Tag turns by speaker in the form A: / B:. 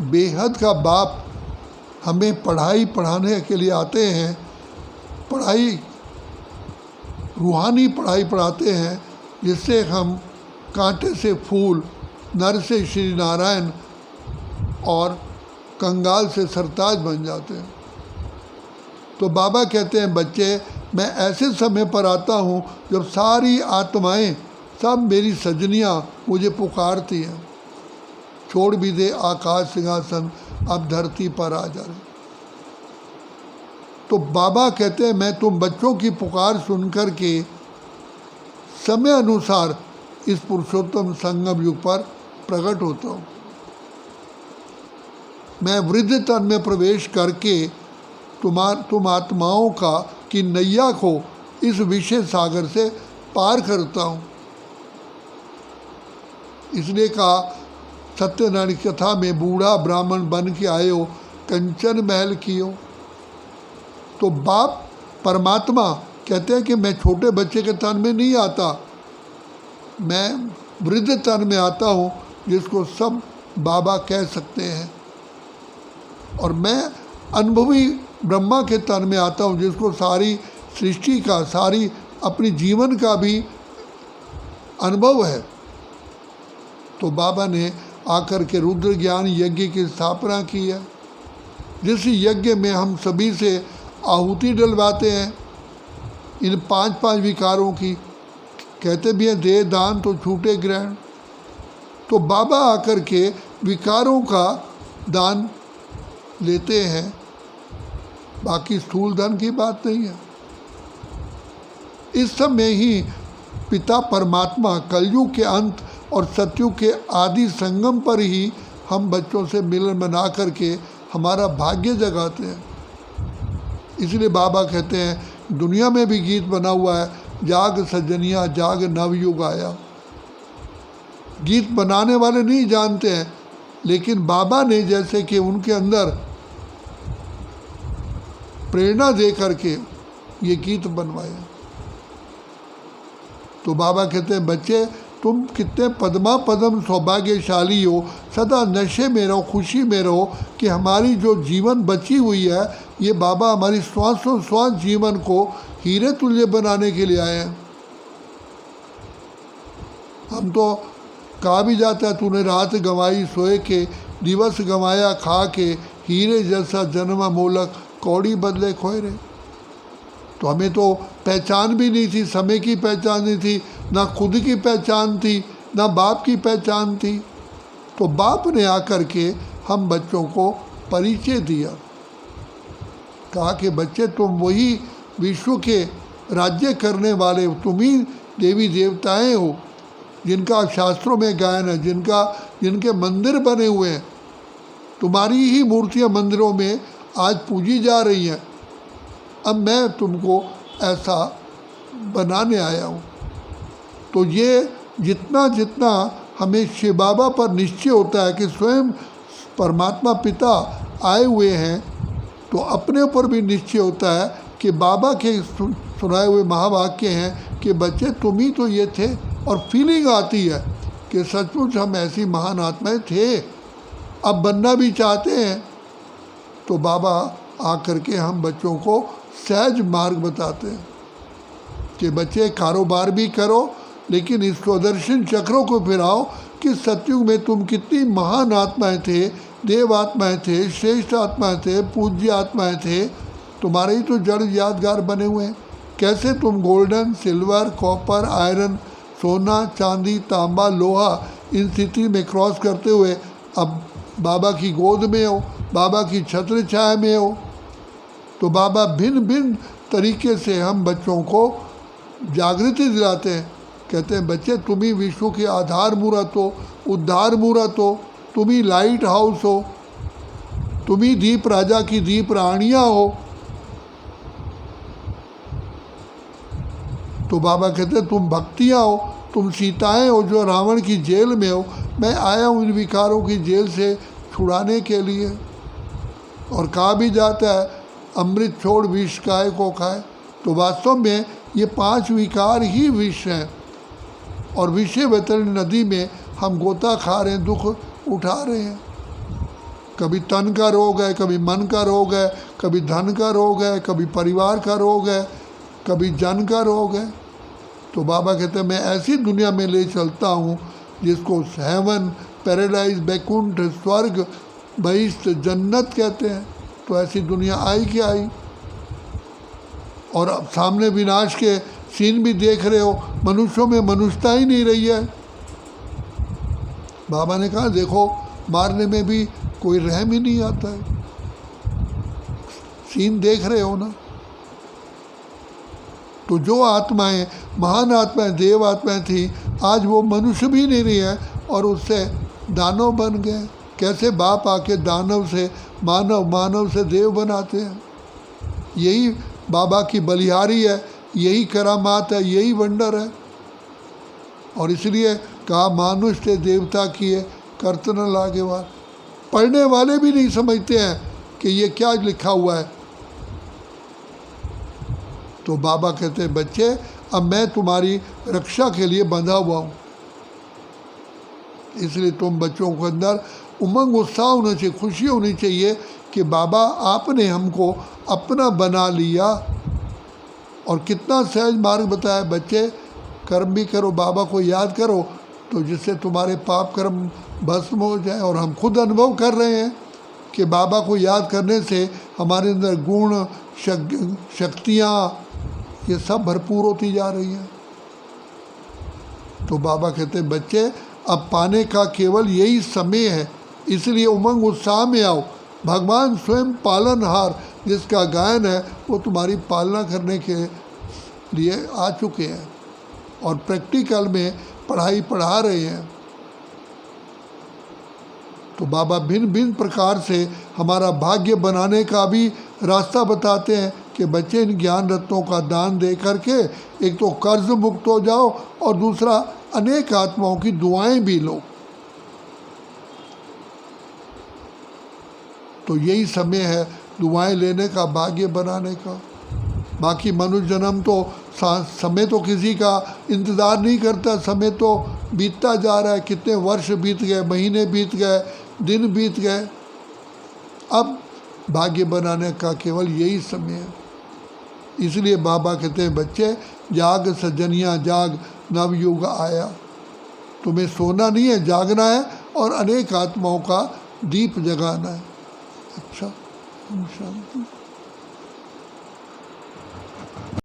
A: बेहद का बाप हमें पढ़ाने के लिए आते हैं, रूहानी पढ़ाई पढ़ाते हैं, जिससे हम कांटे से फूल, नर से श्री नारायण और कंगाल से सरताज बन जाते हैं। तो बाबा कहते हैं बच्चे, मैं ऐसे समय पर आता हूँ जब सारी आत्माएं, सब मेरी सजनियाँ मुझे पुकारती हैं, छोड़ भी दे आकाश सिंहासन, अब धरती पर आ जा रहे। तो बाबा कहते हैं मैं तुम बच्चों की पुकार सुनकर के समय अनुसार इस पुरुषोत्तम संगम युग पर प्रकट होता हूँ। मैं वृद्ध तन में प्रवेश करके तुम आत्माओं की नैया को इस विषय सागर से पार करता हूँ। इसलिए कहा सत्यनारायण की कथा में, बूढ़ा ब्राह्मण बन के आयो, कंचन महल कियो। तो बाप परमात्मा कहते हैं कि मैं छोटे बच्चे के तन में नहीं आता, मैं वृद्ध तन में आता हूँ, जिसको सब बाबा कह सकते हैं। और मैं अनुभवी ब्रह्मा के तन में आता हूँ, जिसको सारी सृष्टि का, सारी अपनी जीवन का भी अनुभव है। तो बाबा ने आकर के रुद्र ज्ञान यज्ञ की स्थापना की है, जिस यज्ञ में हम सभी से आहुति डलवाते हैं इन 5 विकारों की। कहते भी हैं दे दान तो छूटे ग्रहण। तो बाबा आकर के विकारों का दान लेते हैं, बाकी स्थूल धन की बात नहीं है। इस समय ही पिता परमात्मा कलयुग के अंत और सतयुग के आदि संगम पर ही हम बच्चों से मिलन बना करके हमारा भाग्य जगाते हैं। इसलिए बाबा कहते हैं दुनिया में भी गीत बना हुआ है, जाग सजनिया जाग नवयुग आया। गीत बनाने वाले नहीं जानते हैं, लेकिन बाबा ने जैसे कि उनके अंदर प्रेरणा दे करके ये गीत बनवाए। तो बाबा कहते हैं बच्चे, तुम कितने पद्मा पद्म सौभाग्यशाली हो, सदा नशे में रहो, खुशी में रहो कि हमारी जो जीवन बची हुई है, ये बाबा हमारी श्वासों श्वास जीवन को हीरे तुल्य बनाने के लिए आए हैं। हम तो कहा भी जाता है तूने रात गंवाई सोए के, दिवस गंवाया खा के, हीरे जैसा जन्म मोलक कौड़ी बदले खोए रे। तो हमें तो पहचान भी नहीं थी, समय की पहचान नहीं थी, ना खुद की पहचान थी, ना बाप की पहचान थी। तो बाप ने आकर के हम बच्चों को परिचय दिया, कहा कि बच्चे तुम वही विश्व के राज्य करने वाले, तुम ही देवी देवताएं हो, जिनका शास्त्रों में गायन है, जिनके मंदिर बने हुए हैं। तुम्हारी ही मूर्तियां मंदिरों में आज पूजी जा रही हैं। अब मैं तुमको ऐसा बनाने आया हूँ। तो ये जितना जितना हमें शिव बाबा पर निश्चय होता है कि स्वयं परमात्मा पिता आए हुए हैं, तो अपने ऊपर भी निश्चय होता है कि बाबा के सुनाए हुए महावाक्य हैं कि बच्चे तुम ही तो ये थे। और फीलिंग आती है कि सचमुच हम ऐसी महान आत्माएं थे, अब बनना भी चाहते हैं। तो बाबा आकर के हम बच्चों को सहज मार्ग बताते हैं कि बच्चे कारोबार भी करो, लेकिन इस स्वदर्शन चक्रों को फिराओ कि सतयुग में तुम कितनी महान आत्माएं थे, देव आत्माएं थे, श्रेष्ठ आत्माएं थे, पूज्य आत्माएं थे। तुम्हारे ही तो जड़ यादगार बने हुए हैं। कैसे तुम गोल्डन, सिल्वर, कॉपर, आयरन, सोना, चांदी, तांबा, लोहा, इन स्थिति में क्रॉस करते हुए अब बाबा की गोद में हो, बाबा की छत्र छाया में हो। तो बाबा भिन्न भिन्न तरीके से हम बच्चों को जागृति दिलाते हैं। कहते हैं बच्चे तुम ही विश्व के आधार मूर्त हो, उद्धार मूर्त हो, तुम ही लाइट हाउस हो, तुम ही दीप राजा की दीप रानियाँ हो। तो बाबा कहते हैं तुम भक्तियाँ हो, तुम सीताएं हो जो रावण की जेल में हो। मैं आया हूँ इन विकारों की जेल से छुड़ाने के लिए। और कहा भी जाता है अमृत छोड़ विष काय को खाए। तो वास्तव में ये 5 विकार ही विष हैं, और विषय वैतरणी नदी में हम गोता खा रहे हैं, दुख उठा रहे हैं। कभी तन का रोग है, कभी मन का रोग है, कभी धन का रोग है, कभी परिवार का रोग है, कभी जन का रोग है। तो बाबा कहते हैं मैं ऐसी दुनिया में ले चलता हूँ जिसको हेवन, पैराडाइज, बैकुंठ, स्वर्ग, बहिष्ठ, जन्नत कहते हैं। तो ऐसी दुनिया आई क्या आई। और अब सामने विनाश के सीन भी देख रहे हो, मनुष्यों में मनुष्यता ही नहीं रही है। बाबा ने कहा देखो मारने में भी कोई रहम ही नहीं आता है। सीन देख रहे हो ना। तो जो आत्माएं, महान आत्माएं, देव आत्माएं थी, आज वो मनुष्य भी नहीं रही है और उससे दानव बन गए। कैसे बाप आके दानव से मानव, मानव से देव बनाते हैं। यही बाबा की बलिहारी है, यही करामात है, यही वंडर है। और इसलिए कहा मानुष से देवता किए करत न लागे वार। पढ़ने वाले भी नहीं समझते हैं कि ये क्या लिखा हुआ है। तो बाबा कहते हैं बच्चे अब मैं तुम्हारी रक्षा के लिए बंधा हुआ हूँ, इसलिए तुम बच्चों के अंदर उमंग, उत्साह होना चाहिए, खुशी होनी चाहिए कि बाबा आपने हमको अपना बना लिया। और कितना सहज मार्ग बताया बच्चे, कर्म भी करो, बाबा को याद करो, तो जिससे तुम्हारे पाप कर्म भस्म हो जाए। और हम खुद अनुभव कर रहे हैं कि बाबा को याद करने से हमारे अंदर गुण, शक्तियाँ, ये सब भरपूर होती जा रही हैं। तो बाबा कहते हैं बच्चे अब पाने का केवल यही समय है, इसलिए उमंग उत्साह में आओ। भगवान स्वयं पालनहार जिसका गायन है वो तुम्हारी पालना करने के लिए आ चुके हैं और प्रैक्टिकल में पढ़ाई पढ़ा रहे हैं। तो बाबा भिन्न भिन्न प्रकार से हमारा भाग्य बनाने का भी रास्ता बताते हैं कि बच्चे इन ज्ञान रत्नों का दान दे करके एक तो कर्ज मुक्त हो जाओ और दूसरा अनेक आत्माओं की दुआएं भी लो। तो यही समय है दुआएं लेने का, भाग्य बनाने का। बाकी मनुष्य जन्म तो समय तो किसी का इंतज़ार नहीं करता, समय तो बीतता जा रहा है। कितने वर्ष बीत गए, महीने बीत गए, दिन बीत गए। अब भाग्य बनाने का केवल यही समय है। इसलिए बाबा कहते हैं बच्चे जाग सजनिया जाग, नवयुग आया। तुम्हें सोना नहीं है, जागना है और अनेक आत्माओं का दीप जगाना है। अच्छा, शांति।